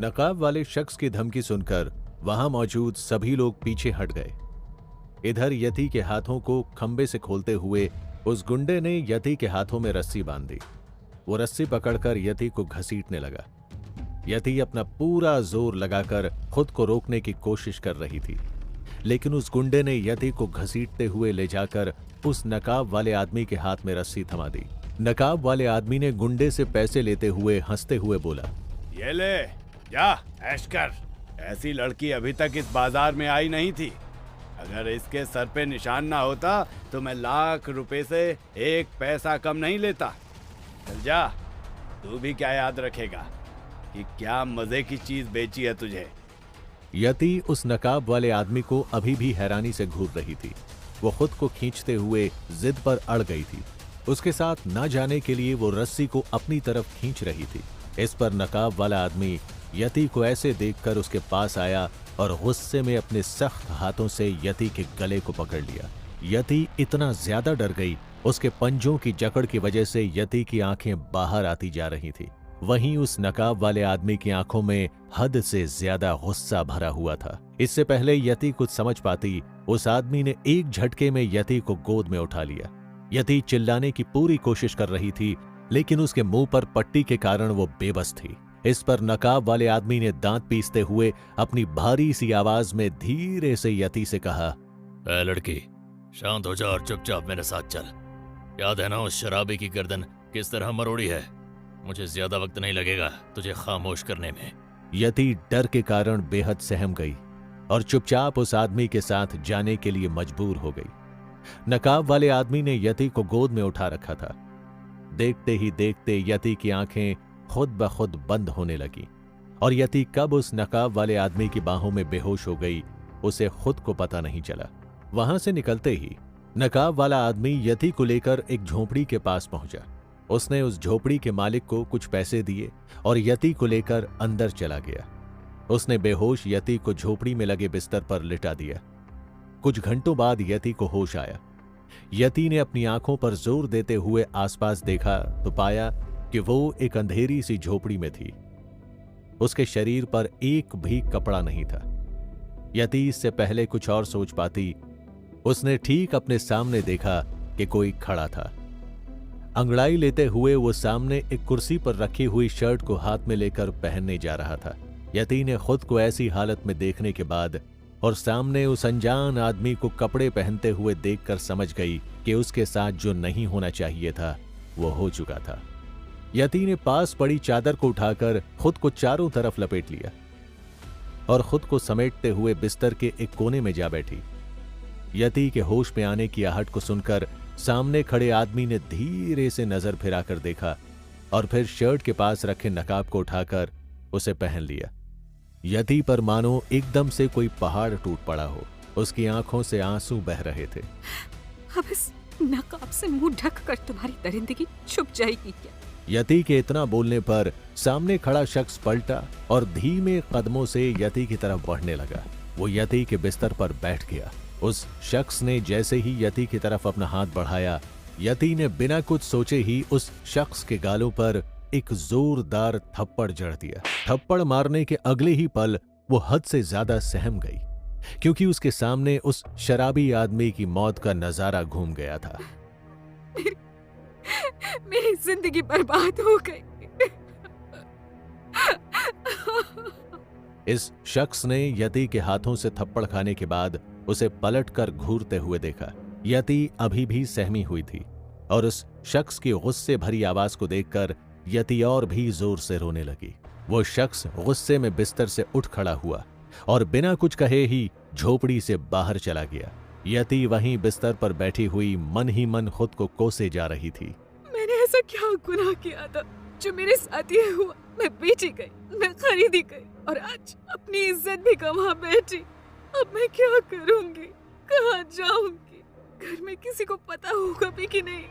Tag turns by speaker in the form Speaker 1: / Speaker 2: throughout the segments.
Speaker 1: नकाब वाले शख्स की धमकी सुनकर वहां मौजूद सभी लोग पीछे हट गए। इधर यति के हाथों को खंबे से खोलते हुए उस गुंडे ने यति के हाथों में रस्सी बांध दी। वो रस्सी पकड़कर यति को घसीटने लगा। यति अपना पूरा जोर लगाकर खुद को रोकने की कोशिश कर रही थी, लेकिन उस गुंडे ने यति को घसीटते हुए ले जाकर उस नकाब वाले आदमी के हाथ में रस्सी थमा दी। नकाब वाले आदमी ने गुंडे से पैसे लेते हुए हंसते हुए बोला,
Speaker 2: ये ले, जा ऐश कर। ऐसी लड़की अभी तक इस बाजार में आई नहीं थी। अगर इसके सर पे निशान ना होता तो मैं लाख रुपए से एक पैसा कम नहीं लेता। चल जा, तू भी क्या याद रखेगा कि क्या मजे की चीज बेची है तुझे।
Speaker 1: यति उस नकाब वाले आदमी को अभी भी हैरानी से घूर रही थी। वो खुद को खींचते हुए जिद पर अड़ गई थी। उसके साथ ना जाने के लिए वो रस्सी को अपनी तरफ खींच रही थी। इस पर नकाब वाला आदमी यति को ऐसे देखकर उसके पास आया और गुस्से में अपने सख्त हाथों से यति के गले को पकड़ लिया। यति इतना ज्यादा डर गई, उसके पंजों की जकड़ की वजह से यति की आंखें बाहर आती जा रही थी। वहीं उस नकाब वाले आदमी की आंखों में हद से ज्यादा गुस्सा भरा हुआ था। इससे पहले यति कुछ समझ पाती, उस आदमी ने एक झटके में यति को गोद में उठा लिया। यति चिल्लाने की पूरी कोशिश कर रही थी, लेकिन उसके मुंह पर पट्टी के कारण वो बेबस थी। इस पर नकाब वाले आदमी ने दांत पीसते हुए अपनी भारी सी आवाज में धीरे से यति से कहा,
Speaker 3: ए लड़की, शांत हो जा और चुपचाप मेरे साथ चल। याद है ना उस शराबी की गर्दन किस तरह मरोड़ी है? मुझे ज्यादा वक्त नहीं लगेगा तुझे खामोश करने में।
Speaker 1: यति डर के कारण बेहद सहम गई और चुपचाप उस आदमी के साथ जाने के लिए मजबूर हो गई। नकाब वाले आदमी ने यति को गोद में उठा रखा था। देखते ही देखते यति की आंखें खुद ब खुद बंद होने लगी और यति कब उस नकाब वाले आदमी की बाहों में बेहोश हो गई, उसे खुद को पता नहीं चला। वहां से निकलते ही नकाब वाला आदमी यति को लेकर एक झोपड़ी के पास पहुंचा। उसने उस झोपड़ी के मालिक को कुछ पैसे दिए और यति को लेकर अंदर चला गया। उसने बेहोश यति को झोपड़ी में लगे बिस्तर पर लिटा दिया। कुछ घंटों बाद यति को होश आया। यति ने अपनी आंखों पर जोर देते हुए आसपास देखा तो पाया कि वो एक अंधेरी सी झोपड़ी में थी। उसके शरीर पर एक भी कपड़ा नहीं था। यति इससे पहले कुछ और सोच पाती, उसने ठीक अपने सामने देखा कि कोई खड़ा था। अंगड़ाई लेते हुए वो सामने एक कुर्सी पर रखी हुई शर्ट को हाथ में लेकर पहनने जा रहा था। यति ने खुद को ऐसी हालत में देखने के बाद और सामने उस अनजान आदमी को कपड़े पहनते हुए देखकर समझ गई कि उसके साथ जो नहीं होना चाहिए था वो हो चुका था। यति ने पास पड़ी चादर को उठाकर खुद को चारों तरफ लपेट लिया और खुद को समेटते हुए बिस्तर के एक कोने में जा बैठी। यति के होश में आने की आहट को सुनकर सामने खड़े आदमी ने धीरे से नजर फिराकर देखा और फिर शर्ट के पास रखे नकाब को उठाकर उसे पहन लिया। यति पर मानो एकदम से कोई पहाड़ टूट पड़ा हो। उसकी आंखों से आंसू बह रहे थे।
Speaker 4: अब इस नकाब से मुंह ढक कर तुम्हारी दरिंदगी छुप जाएगी क्या?
Speaker 1: यति के इतना बोलने पर सामने खड़ा शख्स पलटा और धीमे कदमों से यति की तरफ बढ़ने लगा। वो यति के बिस्तर पर बैठ गया। उस शख्स ने जैसे ही यति की तरफ अपना हाथ बढ़ाया, यति ने बिना कुछ सोचे ही उस शख्स के गालों पर एक जोरदार थप्पड़ जड़ दिया। थप्पड़ मारने के अगले ही पल वो हद से ज्यादा सहम गई, क्योंकि उसके सामने उस शराबी आदमी की मौत का नजारा घूम गया था।
Speaker 4: मेरी जिंदगी बर्बाद हो गई।
Speaker 1: इस शख्स ने यति के हाथों से थप्पड़ खाने के बाद उसे पलटकर घूरते हुए देखा। यति अभी भी सहमी हुई थी और उस शख्स की गुस्से भरी आवाज को देखकर यति और भी जोर से रोने लगी। वो शख्स गुस्से में बिस्तर से उठ खड़ा हुआ और बिना कुछ कहे ही झोपड़ी से बाहर चला गया। यति वहीं बिस्तर पर बैठी हुई मन ही मन खुद को कोसे जा रही थी।
Speaker 4: मैंने ऐसा क्या गुनाह किया था जो मेरे साथ ये हुआ? मैं बेची गई, मैं खरीदी गई और आज अपनी इज्जत भी गंवा बैठी। अब मैं क्या करूंगी, कहाँ जाऊंगी? घर में किसी को पता होगा भी कि नहीं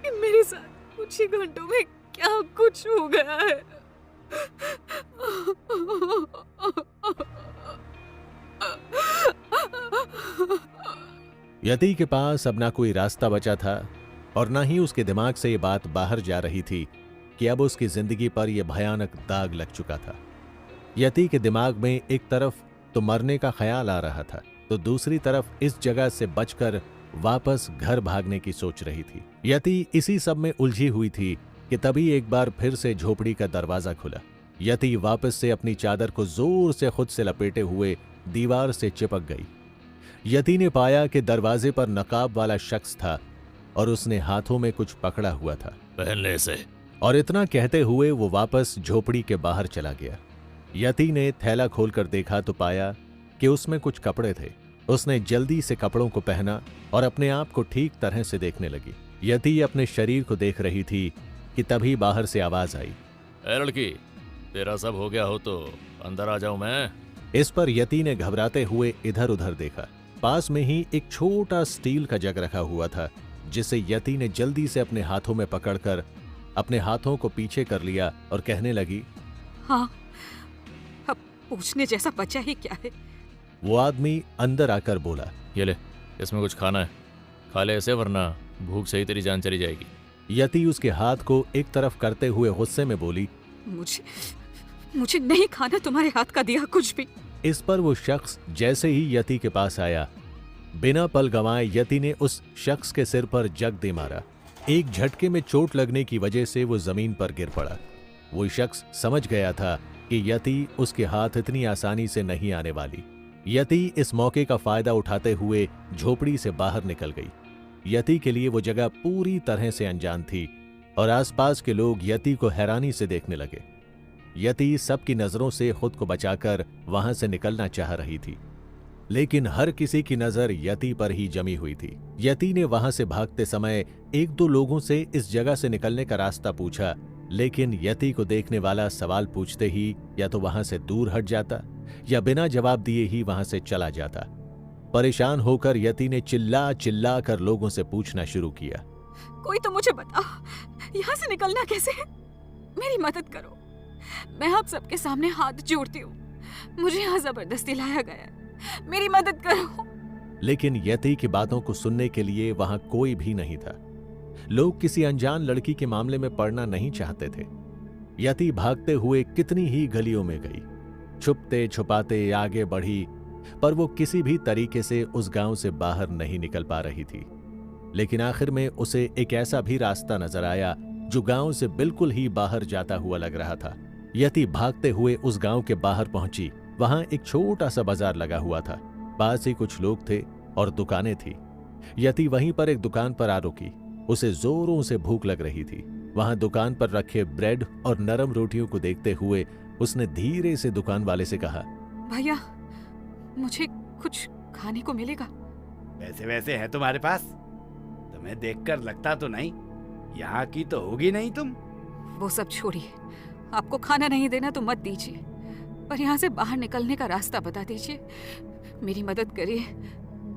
Speaker 4: कि मेरे साथ कुछ ही घंटों में क्या कुछ हो गया है।
Speaker 1: यति के पास अब ना कोई रास्ता बचा था और ना ही उसके दिमाग से ये बात बाहर जा रही थी कि अब उसकी जिंदगी पर यह भयानक दाग लग चुका था। यति के दिमाग में एक तरफ तो मरने का ख्याल आ रहा था, तो दूसरी तरफ इस जगह से बचकर वापस घर भागने की सोच रही थी। यति इसी सब में उलझी हुई थी कि तभी एक बार फिर से झोपड़ी का दरवाजा खुला। यति वापस से अपनी चादर को जोर से खुद से लपेटे हुए दीवार से चिपक गई। यति ने पाया कि दरवाजे पर नकाब वाला शख्स था और उसने हाथों में कुछ पकड़ा हुआ था।
Speaker 3: पहन ले इसे।
Speaker 1: और इतना कहते हुए वो वापस झोपड़ी के बाहर चला गया। यति ने थैला खोलकर देखा तो पाया कि उसमें कुछ कपड़े थे। उसने जल्दी से कपड़ों को पहना और अपने आप को ठीक तरह से देखने लगी। यति अपने शरीर को देख रही थी कि तभी बाहर से आवाज आई,
Speaker 3: ए लड़की, तेरा सब हो गया हो तो अंदर आ जाऊं मैं?
Speaker 1: इस पर यति ने घबराते हुए इधर उधर देखा। पास में ही एक छोटा स्टील का जग रखा हुआ था, जिसे यति ने जल्दी से अपने हाथों में पकड़कर अपने हाथों को पीछे कर लिया और कहने लगी,
Speaker 4: हाँ, अब पूछने जैसा बचा ही क्या है।
Speaker 1: वो आदमी अंदर आकर बोला,
Speaker 3: ये ले, इसमें कुछ खाना है, खा ले इसे वरना भूख से ही तेरी जान चली जाएगी।
Speaker 1: यति उसके हाथ को एक तरफ करते हुए गुस्से में बोली,
Speaker 4: मुझे नहीं खाना तुम्हारे हाथ का दिया कुछ भी।
Speaker 1: इस पर वो शख्स जैसे ही यति के पास आया, बिना पल गंवाए यति ने उस शख्स के सिर पर जग दे मारा। एक झटके में चोट लगने की वजह से वो जमीन पर गिर पड़ा। वो शख्स समझ गया था कि यति उसके हाथ इतनी आसानी से नहीं आने वाली। यति इस मौके का फायदा उठाते हुए झोपड़ी से बाहर निकल गई। यति के लिए वो जगह पूरी तरह से अनजान थी और आसपास के लोग यति को हैरानी से देखने लगे। यति सबकी नजरों से खुद को बचाकर वहां से निकलना चाह रही थी, लेकिन हर किसी की नजर यति पर ही जमी हुई थी। यति ने वहां से भागते समय एक दो लोगों से इस जगह से निकलने का रास्ता पूछा, लेकिन यति को देखने वाला सवाल पूछते ही या तो वहां से दूर हट जाता या बिना जवाब दिए ही वहां से चला जाता। परेशान होकर यति ने चिल्ला चिल्ला कर लोगों से पूछना शुरू किया,
Speaker 4: कोई तो मुझे बताओ, यहाँ से निकलना कैसे है? मेरी मदद करो, मैं आप सबके सामने हाथ जोड़ती हूँ। मुझे यहाँ जबरदस्ती लाया गया है, मेरी मदद करो।
Speaker 1: लेकिन यति की बातों को सुनने के लिए वहां कोई भी नहीं था। लोग किसी अनजान लड़की के मामले में पड़ना नहीं चाहते थे। यति भागते हुए कितनी ही गलियों में गई, छुपते छुपाते आगे बढ़ी, पर वो किसी भी तरीके से उस गांव से बाहर नहीं निकल पा रही थी। लेकिन आखिर में उसे एक ऐसा भी रास्ता नजर आया जो गांव से बिल्कुल ही बाहर जाता हुआ लग रहा था। यति भागते हुए उस गांव के बाहर पहुंची। वहां एक छोटा सा बाजार लगा हुआ था, पास ही कुछ लोग थे और दुकानें थी। यति वहीं पर एक दुकान पर आ रुकी। उसे जोरों से भूख लग रही थी। वहां दुकान पर रखे ब्रेड और नरम रोटियों को देखते हुए उसने धीरे से दुकान वाले से कहा,
Speaker 4: भैया, मुझे कुछ खाने को मिलेगा?
Speaker 2: पैसे वैसे हैं तुम्हारे पास? तुम्हें देखकर लगता तो नहीं यहाँ की तो होगी नहीं तुम।
Speaker 4: वो सब छोड़िए, आपको खाना नहीं देना तो मत दीजिए, पर यहाँ से बाहर निकलने का रास्ता बता दीजिए। मेरी मदद करिए,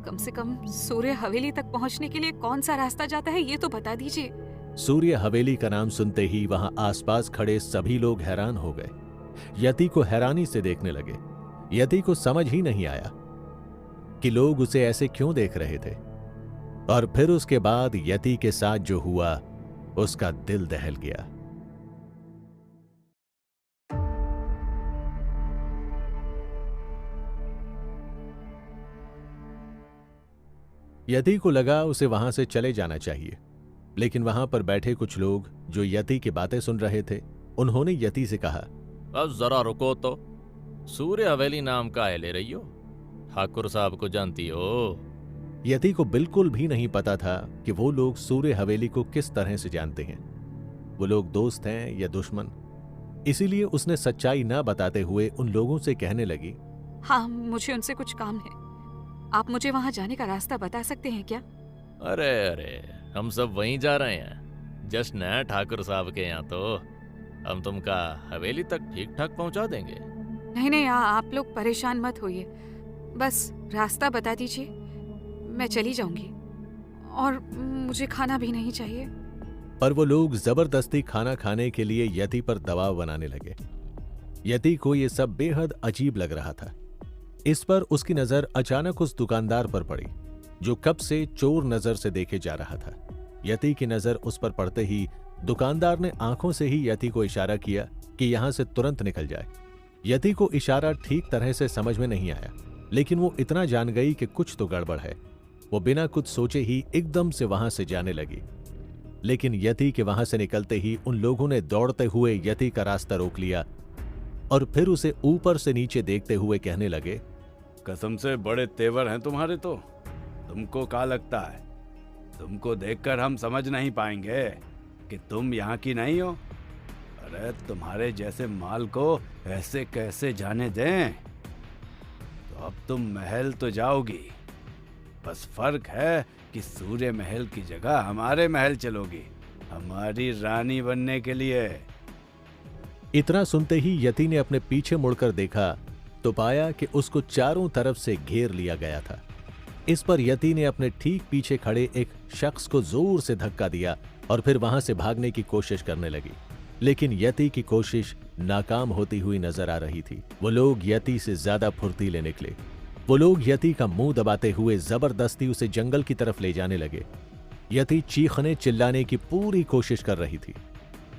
Speaker 4: कम से कम सूर्य हवेली तक पहुँचने के लिए कौन सा रास्ता जाता है ये तो बता दीजिए।
Speaker 1: सूर्य हवेली का नाम सुनते ही वहां आसपास खड़े सभी लोग हैरान हो गए। यति को हैरानी से देखने लगे। यति को समझ ही नहीं आया कि लोग उसे ऐसे क्यों देख रहे थे। और फिर उसके बाद यति के साथ जो हुआ उसका दिल दहल गया। यति को लगा उसे वहां से चले जाना चाहिए, लेकिन वहां पर बैठे कुछ लोग जो यति की बातें सुन रहे थे, उन्होंने यति से कहा,
Speaker 3: अब जरा रुको तो, सूर्य हवेली नाम का है ले रही हो? ठाकुर साहब को जानती हो?
Speaker 1: यति को बिल्कुल भी नहीं पता था कि वो लोग सूर्य हवेली को किस तरह से जानते हैं। वो लोग दोस्त हैं या दुश्मन। इसीलिए उसने सच्चाई ना बताते हुए उन लोगों से कहने लगी,
Speaker 4: हाँ, मुझे उनसे कुछ काम है। आप मुझे वहां जाने का रास्ता बता सकते हैं क्या?
Speaker 3: अरे अरे, हम सब वहीं जा रहे हैं। जश्न है ठाकुर साहब के यहाँ, तो हम तुमका हवेली तक ठीक ठाक पहुंचा देंगे।
Speaker 4: नहीं, आप लोग परेशान मत होइए, बस रास्ता बता दीजिए, मैं चली जाऊंगी और मुझे खाना भी नहीं चाहिए।
Speaker 1: पर वो लोग जबरदस्ती खाना खाने के लिए यति पर दबाव बनाने लगे। यति को ये सब बेहद अजीब लग रहा था। इस पर उसकी नजर अचानक उस दुकानदार पर पड़ी जो कब से चोर नजर से देखे जा रहा था। यति की नजर उस पर पड़ते ही दुकानदार ने आंखों से ही यति को इशारा किया कि यहां से तुरंत निकल जाए। यति को इशारा ठीक तरह से समझ में नहीं आया, लेकिन वो इतना जान गई कि कुछ तो गड़बड़ है। वो बिना कुछ सोचे ही एकदम से वहां से जाने लगी, लेकिन यति के वहां से निकलते ही उन लोगों ने दौड़ते हुए यति का रास्ता रोक लिया और फिर उसे ऊपर से नीचे देखते हुए कहने लगे,
Speaker 2: कसम से बड़े तेवर हैं तुम्हारे तो। तुमको क्या लगता है, तुमको देखकर हम समझ नहीं पाएंगे कि तुम यहाँ की नहीं हो? अरे तुम्हारे जैसे माल को ऐसे कैसे जाने दें? तो अब तुम महल तो जाओगी, बस फर्क है कि सूर्य महल की जगह हमारे महल चलोगी, हमारी रानी बनने के लिए।
Speaker 1: इतना सुनते ही यति ने अपने पीछे मुड़कर देखा तो पाया कि उसको चारों तरफ से घेर लिया गया था। इस पर यति ने अपने ठीक पीछे खड़े एक शख्स को जोर से धक्का दिया और फिर वहां से भागने की कोशिश करने लगी, लेकिन यति की कोशिश नाकाम होती हुई नजर आ रही थी। वो लोग यति से ज्यादा फुर्तीले निकले। वो लोग यति का मुंह दबाते हुए जबरदस्ती उसे जंगल की तरफ ले जाने लगे। यति चीखने चिल्लाने की पूरी कोशिश कर रही थी,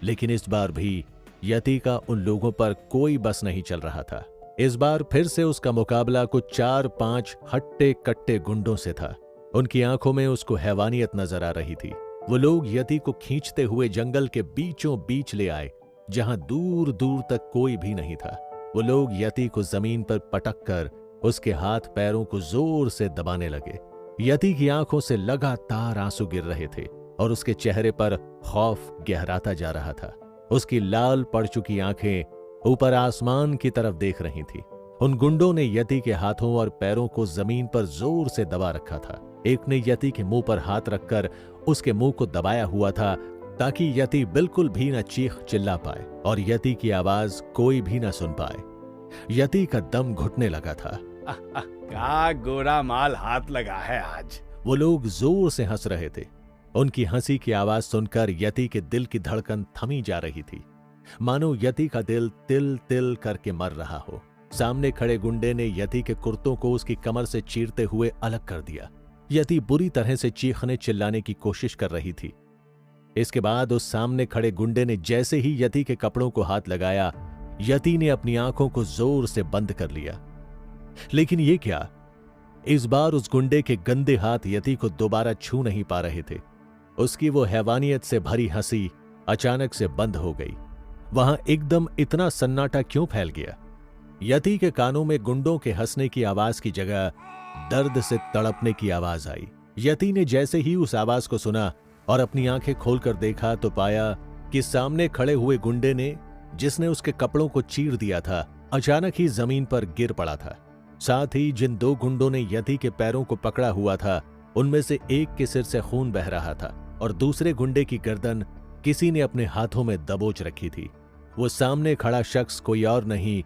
Speaker 1: लेकिन इस बार भी यति का उन लोगों पर कोई बस नहीं चल रहा था। इस बार फिर से उसका मुकाबला कुछ 4-5 हट्टे कट्टे गुंडों से था। उनकी आंखों में उसको हैवानियत नजर आ रही थी। वो लोग यति को खींचते हुए जंगल के बीचों बीच ले आए, जहां दूर दूर तक कोई भी नहीं था। वो लोग यति को जमीन पर पटक कर उसके हाथ पैरों को जोर से दबाने लगे। यति की आंखों से लगातार आंसू गिर रहे थे और उसके चेहरे पर खौफ गहराता जा रहा था। उसकी लाल पड़ चुकी आंखें ऊपर आसमान की तरफ देख रही थी। उन गुंडों ने यति के हाथों और पैरों को जमीन पर जोर से दबा रखा था। एक ने यति के मुंह पर हाथ रखकर उसके मुंह को दबाया हुआ था ताकि यति बिल्कुल भी न चीख चिल्ला पाए और यति की आवाज कोई भी न सुन पाए। यति का दम घुटने लगा था।
Speaker 2: क्या गोरा माल हाथ लगा है आज।
Speaker 1: वो लोग जोर से हंस रहे थे। उनकी हंसी की आवाज सुनकर यति के दिल की धड़कन थमी जा रही थी, मानो यति का दिल तिल तिल करके मर रहा हो। सामने खड़े गुंडे ने यति के कुर्तों को उसकी कमर से चीरते हुए अलग कर दिया। यति बुरी तरह से चीखने चिल्लाने की कोशिश कर रही थी। इसके बाद उस सामने खड़े गुंडे ने जैसे ही यति के कपड़ों को हाथ लगाया, यति ने अपनी आंखों को जोर से बंद कर लिया। लेकिन ये क्या, इस बार उस गुंडे के गंदे हाथ यति को दोबारा छू नहीं पा रहे थे। उसकी वो हैवानियत से भरी हंसी अचानक से बंद हो गई। वहां एकदम इतना सन्नाटा क्यों फैल गया? यति के कानों में गुंडों के हंसने की आवाज की जगह दर्द से तड़पने की आवाज आई। यति ने जैसे ही उस आवाज को सुना और अपनी आंखें खोलकर देखा तो पाया कि सामने खड़े हुए गुंडे ने, जिसने उसके कपड़ों को चीर दिया था, अचानक ही जमीन पर गिर पड़ा था। साथ ही जिन दो गुंडों ने यति के पैरों को पकड़ा हुआ था, उनमें से एक के सिर से खून बह रहा था और दूसरे गुंडे की गर्दन किसी ने अपने हाथों में दबोच रखी थी। वो सामने खड़ा शख्स कोई और नहीं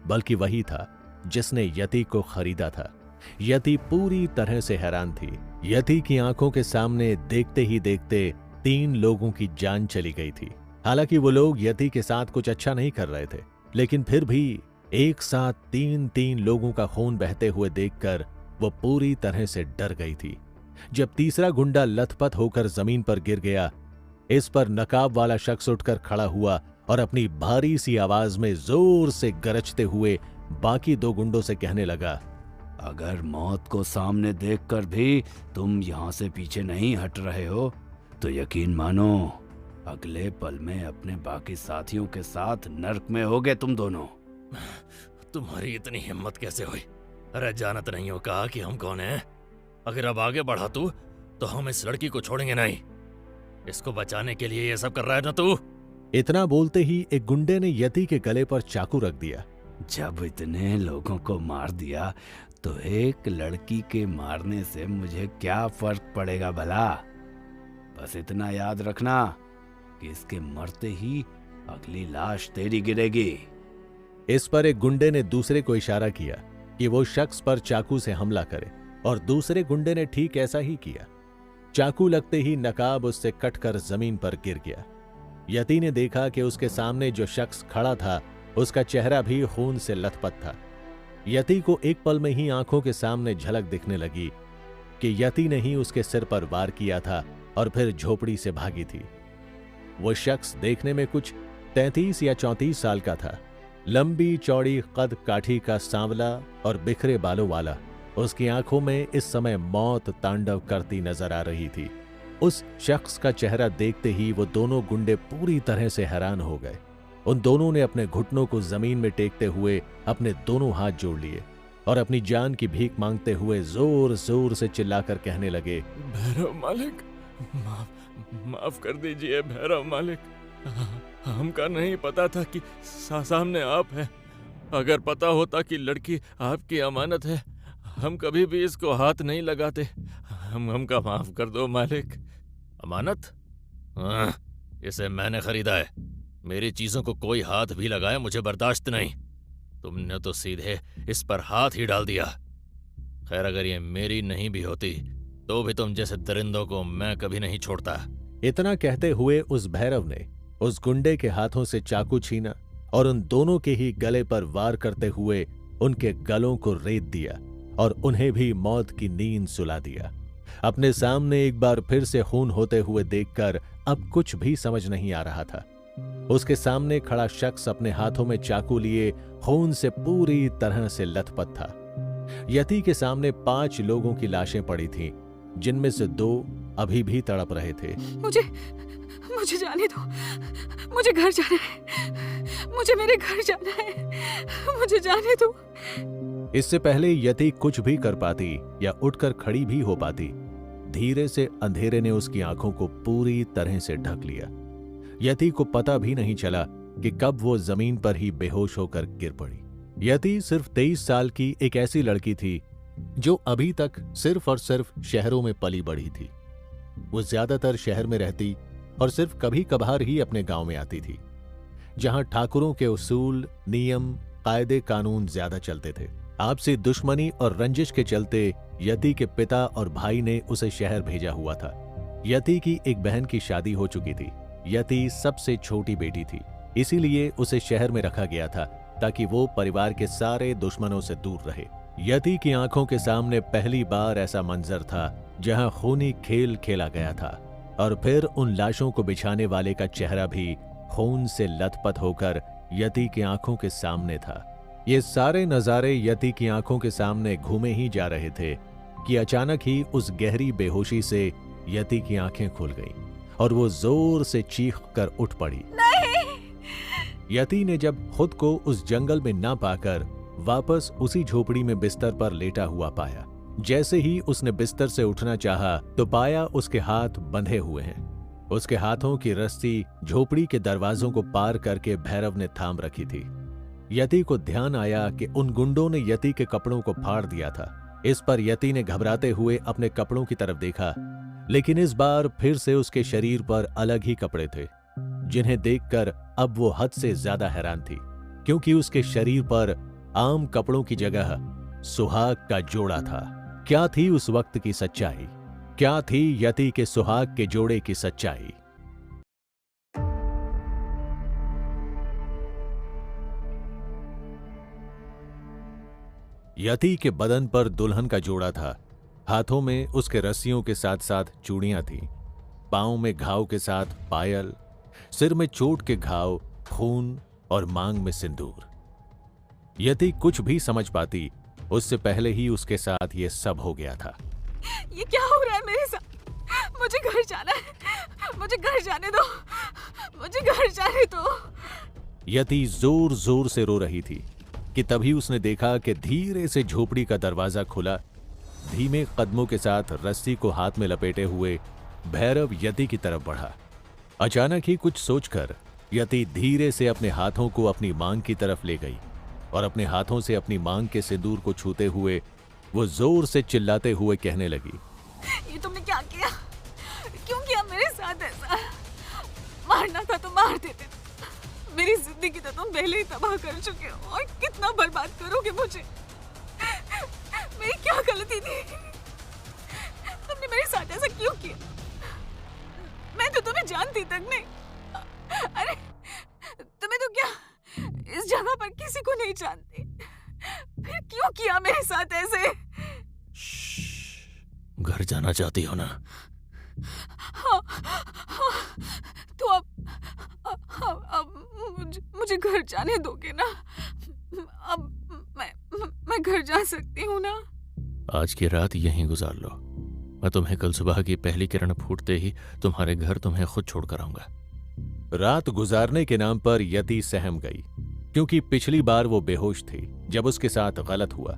Speaker 1: बल्कि वही था जिसने यति को खरीदा था। यति पूरी तरह से हैरान थी। यति की आंखों के सामने देखते ही देखते 3 लोगों की जान चली गई थी। हालांकि वो लोग यति के साथ कुछ अच्छा नहीं कर रहे थे, लेकिन फिर भी एक साथ 3 लोगों का खून बहते हुए देखकर वो पूरी तरह से डर गई थी। जब तीसरा गुंडा लथपथ होकर जमीन पर गिर गया, इस पर नकाब वाला शख्स उठकर खड़ा हुआ और अपनी भारी सी आवाज में जोर से गरजते हुए बाकी 2 गुंडों से कहने लगा,
Speaker 2: अगर मौत को सामने देखकर भी तुम यहाँ से पीछे नहीं हट रहे हो तो यकीन मानो अगले पल में अपने बाकी साथियों के साथ नर्क में होगे तुम दोनों।
Speaker 3: तुम्हारी इतनी हिम्मत कैसे हुई? अरे जानत नहीं हो कहा कि हम कौन हैं? अगर अब आगे बढ़ा तू तो हम इस लड़की को छोड़ेंगे नहीं। इसको बचाने के लिए ये सब कर रहा है ना तू?
Speaker 1: इतना बोलते ही एक गुंडे ने यति के गले पर चाकू रख दिया।
Speaker 2: जब इतने लोगों को मार दिया तो एक लड़की के मारने से मुझे क्या फर्क पड़ेगा भला? बस इतना याद रखना कि इसके मरते ही अगली लाश तेरी गिरेगी।
Speaker 1: इस पर एक गुंडे ने दूसरे को इशारा किया कि वो शख्स पर चाकू से हमला करे और दूसरे गुंडे ने ठीक ऐसा ही किया। चाकू लगते ही नकाब उससे कटकर जमीन पर गिर गया। यति ने देखा कि उसके सामने जो शख्स खड़ा था उसका चेहरा भी खून से लथपथ था। यति को एक पल में ही आंखों के सामने झलक दिखने लगी कि यति ने ही उसके सिर पर वार किया था और फिर झोपड़ी से भागी थी। वो शख्स देखने में कुछ 33 या 34 साल का था, लंबी चौड़ी कद काठी का सांवला और बिखरे बालों वाला, उसकी आंखों में इस समय मौत तांडव करती नजर आ रही थी। उस शख्स का चेहरा देखते ही वो दोनों गुंडे पूरी तरह से हैरान हो गए। उन दोनों ने अपने घुटनों को जमीन में टेकते हुए अपने दोनों हाथ जोड़ लिए और अपनी जान की भीख मांगते हुए जोर जोर से चिल्लाकर कहने लगे,
Speaker 3: भैरव मालिक, माफ कर दीजिए भैरव मालिक। हमका नहीं पता था कि सामने आप हैं। अगर पता होता कि लड़की आपकी अमानत है, हम कभी भी इसको हाथ नहीं लगाते। हमका माफ कर दो मालिक। अमानत? हाँ, इसे मैंने खरीदा है। मेरी चीजों को कोई हाथ भी लगाए मुझे बर्दाश्त नहीं। तुमने तो सीधे इस पर हाथ ही डाल दिया। खैर, अगर ये मेरी नहीं भी होती तो भी तुम जैसे दरिंदों को मैं कभी नहीं छोड़ता।
Speaker 1: इतना कहते हुए उस भैरव ने उस गुंडे के हाथों से चाकू छीना और उन दोनों के ही गले पर वार करते हुए उनके गलों को रेत दिया और उन्हें भी मौत की नींद सुला दिया। अपने सामने एक बार फिर से खून होते हुए देखकर अब कुछ भी समझ नहीं आ रहा था। उसके सामने खड़ा शख्स अपने हाथों में चाकू लिए खून से पूरी तरह से लथपथ था। यति के सामने 5 लोगों की लाशें पड़ी थीं, जिनमें से 2 अभी भी तड़प रहे थे।
Speaker 4: मुझे जाने दो। मुझे घर जाना है। मुझे मेरे घर जाना है। मुझे जाने दो।
Speaker 1: इससे पहले यति कुछ भी कर पाती या उठकर खड़ी भी हो पाती, धीरे से अंधेरे ने उसकी आंखों को पूरी तरह से ढक लिया। यति को पता भी नहीं चला कि कब वो जमीन पर ही बेहोश होकर गिर पड़ी। यति सिर्फ 23 साल की एक ऐसी लड़की थी जो अभी तक सिर्फ और सिर्फ शहरों में पली बढ़ी थी। वो ज्यादातर शहर में रहती और सिर्फ कभी कभार ही अपने गांव में आती थी, जहां ठाकुरों के उसूल, नियम, कायदे कानून ज्यादा चलते थे। आपसी दुश्मनी और रंजिश के चलते यति के पिता और भाई ने उसे शहर भेजा हुआ था। यति की एक बहन की शादी हो चुकी थी। यति सबसे छोटी बेटी थी, इसीलिए उसे शहर में रखा गया था ताकि वो परिवार के सारे दुश्मनों से दूर रहे। यति की आंखों के सामने पहली बार ऐसा मंजर था जहां खूनी खेल खेला गया था, और फिर उन लाशों को बिछाने वाले का चेहरा भी खून से लथपथ होकर यति की आंखों के सामने था। ये सारे नजारे यति की आंखों के सामने घूमे ही जा रहे थे कि अचानक ही उस गहरी बेहोशी से यति की आंखें खुल गईं और वो जोर से चीख कर उठ पड़ी।
Speaker 4: नहीं!
Speaker 1: यति ने जब खुद को उस जंगल में ना पाकर वापस उसी झोपड़ी में बिस्तर पर लेटा हुआ पाया, जैसे ही उसने बिस्तर से उठना चाहा तो पाया उसके हाथ बंधे हुए हैं। उसके हाथों की रस्सी झोपड़ी के दरवाजों को पार करके भैरव ने थाम रखी थी। यति को ध्यान आया कि उन गुंडों ने यति के कपड़ों को फाड़ दिया था। इस पर यति ने घबराते हुए अपने कपड़ों की तरफ देखा, लेकिन इस बार फिर से उसके शरीर पर अलग ही कपड़े थे, जिन्हें देखकर अब वो हद से ज्यादा हैरान थी, क्योंकि उसके शरीर पर आम कपड़ों की जगह सुहाग का जोड़ा था। क्या थी उस वक्त की सच्चाई? क्या थी यति के सुहाग के जोड़े की सच्चाई? यति के बदन पर दुल्हन का जोड़ा था। हाथों में उसके रस्सियों के साथ साथ चूड़ियां थीं, पांव में घाव के साथ पायल, सिर में चोट के घाव, खून और मांग में सिंदूर। यति कुछ भी समझ पाती उससे पहले ही उसके साथ ये सब हो गया था।
Speaker 4: ये क्या हो रहा है मेरे साथ? मुझे घर जाना है। मुझे घर जाने दो। मुझे घर जाने दो।
Speaker 1: यति जोर जोर से रो रही थी कि तभी उसने देखा कि धीरे से झोपड़ी का दरवाजा खुला। धीमे कदमों के साथ रस्सी को हाथ में लपेटे हुए भैरव यति की तरफ बढ़ा। अचानक ही कुछ सोचकर यति धीरे से अपने हाथों को अपनी मांग की तरफ ले गई और अपने हाथों से अपनी मांग के सिंदूर को छूते हुए वो जोर से चिल्लाते हुए कहने लगी,
Speaker 4: ये तुमने क्या किया? क्यों किया मेरे साथ ऐसा? मारना था तो मार देते। मेरी जिंदगी तो तुम पहले ही तबाह कर चुके हो और कितना बर्बाद करोगे मुझे। मेरी क्या गलती थी? तुमने मेरे साथ ऐसा क्यों किया? मैं तो तुम्हें जानती तक नहीं। अरे तुम्हें तो क्या इस जगह पर किसी को नहीं जानती, फिर क्यों किया मेरे साथ ऐसे?
Speaker 3: घर जाना चाहती हो ना?
Speaker 4: हाँ, तो अब मुझे घर जाने दोगे ना? मैं घर जा सकती हूँ ना?
Speaker 3: आज की रात यहीं गुजार लो। मैं तुम्हें कल सुबह की पहली किरण फूटते ही तुम्हारे घर तुम्हें खुद छोड़कर आऊंगा।
Speaker 1: रात गुजारने के नाम पर यति सहम गई, क्योंकि पिछली बार वो बेहोश थी जब उसके साथ गलत हुआ।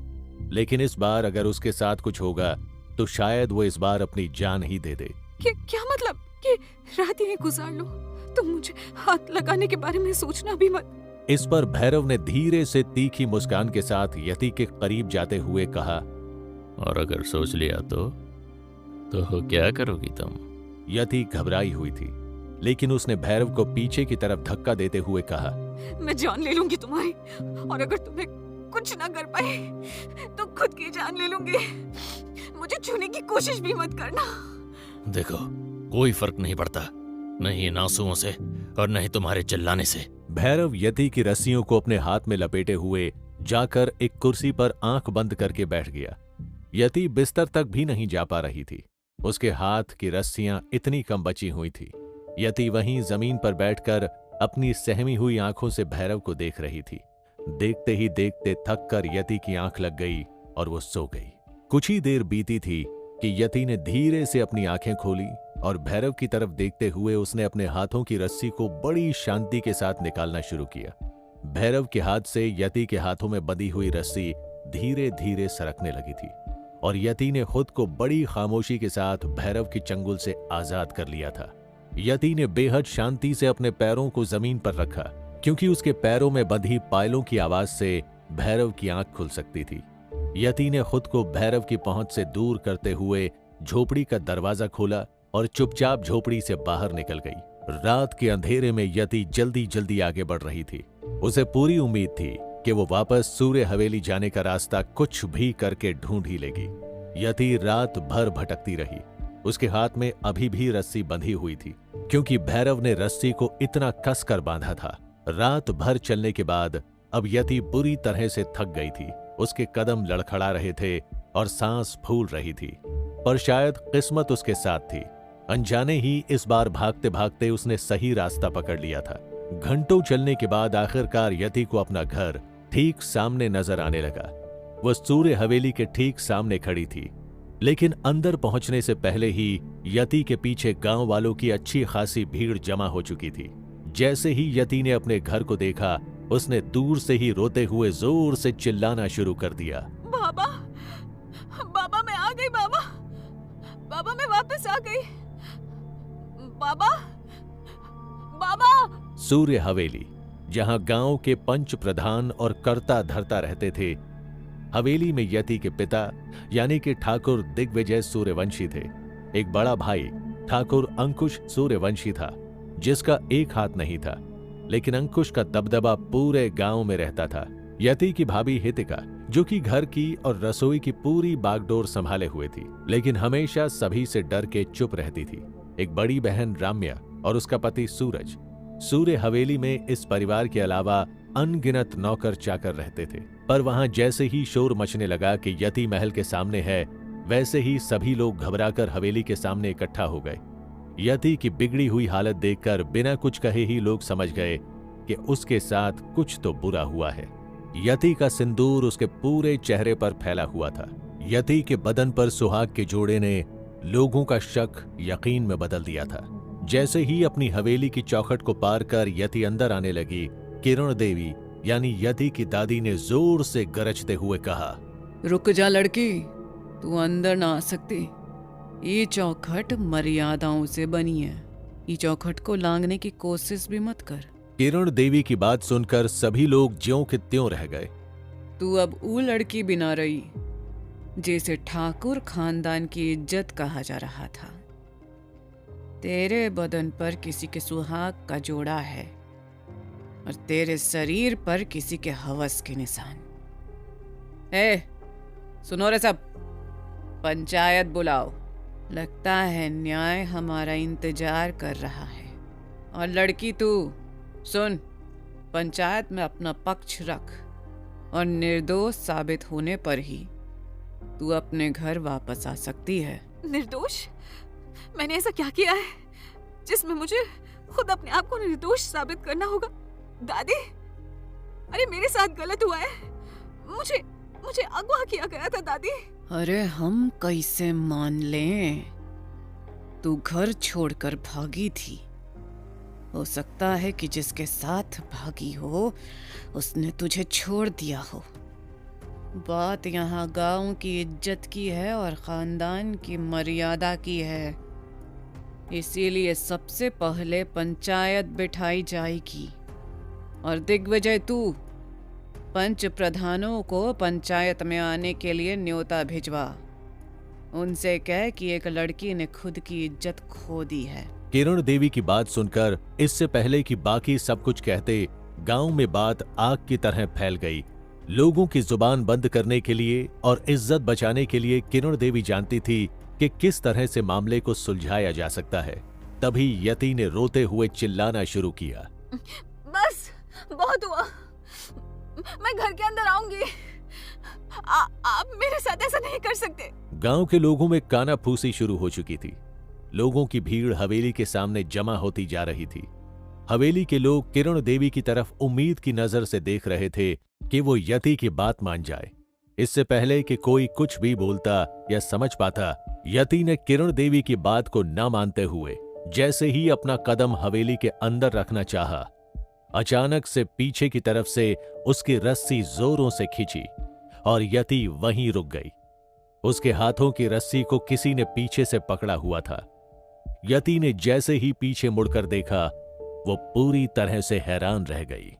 Speaker 1: लेकिन इस बार अगर उसके साथ कुछ होगा तो शायद वो इस बार अपनी जान ही दे दे।
Speaker 4: क्या मतलब कि रात यहीं गुजार लो? तुम मुझे हाथ लगाने के बारे में सोचना भी मत।
Speaker 1: इस पर भैरव ने धीरे से तीखी मुस्कान के साथ यति के करीब जाते हुए कहा,
Speaker 3: और अगर सोच लिया तो क्या करोगी तुम?
Speaker 1: यति घबराई हुई थी, लेकिन उसने भैरव को पीछे की तरफ धक्का देते हुए कहा,
Speaker 4: मैं जान ले लूंगी तुम्हारी, और अगर तुम्हें कुछ ना कर पाए तो खुद की जान ले लूंगी। मुझे छूने की कोशिश भी मत करना।
Speaker 3: देखो, कोई फर्क नहीं पड़ता, नहीं इन आंसुओं से और नहीं तुम्हारे चिल्लाने से।
Speaker 1: भैरव यति की रस्सियों को अपने हाथ में लपेटे हुए जाकर एक कुर्सी पर आंख बंद करके बैठ गया। यति बिस्तर तक भी नहीं जा पा रही थी, उसके हाथ की रस्सियां इतनी कम बची हुई थी। यति वहीं जमीन पर बैठकर अपनी सहमी हुई आंखों से भैरव को देख रही थी। देखते ही देखते थक कर यति की आंख लग गई और वो सो गई। कुछ ही देर बीती थी कि यति ने धीरे से अपनी आंखें खोली और भैरव की तरफ देखते हुए उसने अपने हाथों की रस्सी को बड़ी शांति के साथ निकालना शुरू किया। भैरव के हाथ से यति के हाथों में बंधी हुई रस्सी धीरे धीरे सरकने लगी थी और यति ने खुद को बड़ी खामोशी के साथ भैरव की चंगुल से आजाद कर लिया था। यति ने बेहद शांति से अपने पैरों को जमीन पर रखा, क्योंकि उसके पैरों में बंधी पायलों की आवाज से भैरव की आंख खुल सकती थी। यति ने खुद को भैरव की पहुंच से दूर करते हुए झोपड़ी का दरवाजा खोला और चुपचाप झोपड़ी से बाहर निकल गई। रात के अंधेरे में यति जल्दी जल्दी आगे बढ़ रही थी। उसे पूरी उम्मीद थी कि वो वापस सूर्य हवेली जाने का रास्ता कुछ भी करके ढूंढ ही लेगी। यति रात भर भटकती रही। उसके हाथ में अभी भी रस्सी बंधी हुई थी, क्योंकि भैरव ने रस्सी को इतना कस कर बांधा था। रात भर चलने के बाद अब यति बुरी तरह से थक गई थी। उसके कदम लड़खड़ा रहे थे और सांस फूल रही थी, पर शायद किस्मत उसके साथ थी। अनजाने ही इस बार भागते भागते उसने सही रास्ता पकड़ लिया था। घंटों चलने के बाद आखिरकार यति को अपना घर ठीक सामने नजर आने लगा। वह सूर्य हवेली के ठीक सामने खड़ी थी, लेकिन अंदर पहुंचने से पहले ही यति के पीछे गांव वालों की अच्छी खासी भीड़ जमा हो चुकी थी। जैसे ही यति ने अपने घर को देखा, उसने दूर से ही रोते हुए जोर से चिल्लाना शुरू कर दिया,
Speaker 4: बाबा, बाबा मैं आ गई, बाबा, बाबा मैं वापस आ गई, बाबा, बाबा।
Speaker 1: सूर्य हवेली, जहां गांव के पंच प्रधान और कर्ता धर्ता रहते थे। हवेली में यति के पिता यानी कि ठाकुर दिग्विजय सूर्यवंशी थे। एक बड़ा भाई ठाकुर अंकुश सूर्यवंशी था, जिसका एक हाथ नहीं था, लेकिन अंकुश का दबदबा पूरे गांव में रहता था। यति की भाभी हितिका, जो कि घर की और रसोई की पूरी बागडोर संभाले हुए थी, लेकिन हमेशा सभी से डर के चुप रहती थी। एक बड़ी बहन राम्या और उसका पति सूरज। सूर्य हवेली में इस परिवार के अलावा अनगिनत नौकर चाकर रहते थे, पर वहां जैसे ही शोर मचने लगा कि यति महल के सामने है, वैसे ही सभी लोग घबराकर हवेली के सामने इकट्ठा हो गए। यति की बिगड़ी हुई हालत देखकर बिना कुछ कहे ही लोग समझ गए कि उसके साथ कुछ तो बुरा हुआ है। यति का सिंदूर उसके पूरे चेहरे पर फैला हुआ था। यति के बदन पर सुहाग के जोड़े ने लोगों का शक यकीन में बदल दिया था। जैसे ही अपनी हवेली की चौखट को पार कर यति अंदर आने लगी, किरण देवी यानी यति की दादी ने जोर से गरजते हुए कहा,
Speaker 5: रुक जा लड़की, तू अंदर ना आ सकती। ये चौखट मर्यादाओं से बनी है, ये चौखट को लांघने की कोशिश भी मत कर।
Speaker 1: किरण देवी की बात सुनकर सभी लोग ज्यों के त्यों रह गए।
Speaker 5: तू अब वो लड़की भी ना रही जिसे ठाकुर खानदान की इज्जत कहा जा रहा था। तेरे बदन पर किसी के सुहाग का जोड़ा है और तेरे शरीर पर किसी के हवस के निशान। सुनो रे सब, पंचायत बुलाओ। लगता है न्याय हमारा इंतजार कर रहा है। और लड़की तू सुन, पंचायत में अपना पक्ष रख और निर्दोष साबित होने पर ही तू अपने घर वापस आ सकती है।
Speaker 4: निर्दोष? मैंने ऐसा क्या किया है जिसमें मुझे खुद अपने आप को निर्दोष साबित करना होगा? दादी, अरे मेरे साथ गलत हुआ है, मुझे मुझे अगवा किया गया था दादी।
Speaker 5: अरे हम कैसे मान लें? तू घर छोड़कर भागी थी। हो सकता है कि जिसके साथ भागी हो उसने तुझे छोड़ दिया हो। बात यहाँ गांव की इज्जत की है और खानदान की मर्यादा की है। इसीलिए सबसे पहले पंचायत बिठाई जाएगी। और दिग्विजय, तू पंच प्रधानों को पंचायत में आने के लिए न्योता भिजवा। उनसे कह कि एक लड़की ने खुद की इज्जत खो दी है।
Speaker 1: किरण देवी की बात सुनकर इससे पहले कि बाकी सब कुछ कहते, गांव में बात आग की तरह फैल गई। लोगों की जुबान बंद करने के लिए और इज्जत बचाने के लिए किरण देवी जानती थी कि किस तरह से मामले को सुलझाया जा सकता है। तभी यति ने रोते हुए चिल्लाना शुरू किया।
Speaker 4: बस बहुत हुआ, मैं घर के अंदर आऊंगी। आप मेरे साथ ऐसा नहीं कर सकते।
Speaker 1: गांव के लोगों में कानाफूसी शुरू हो चुकी थी। लोगों की भीड़ हवेली के सामने जमा होती जा रही थी। हवेली के लोग किरण देवी की तरफ उम्मीद की नजर से देख रहे थे कि वो यति की बात मान जाए। इससे पहले कि कोई कुछ भी बोलता या समझ पाता, यति ने किरण देवी की बात को न मानते हुए जैसे ही अपना कदम हवेली के अंदर रखना चाहा, अचानक से पीछे की तरफ से उसकी रस्सी जोरों से खींची और यति वहीं रुक गई। उसके हाथों की रस्सी को किसी ने पीछे से पकड़ा हुआ था। यति ने जैसे ही पीछे मुड़कर देखा, वो पूरी तरह से हैरान रह गई।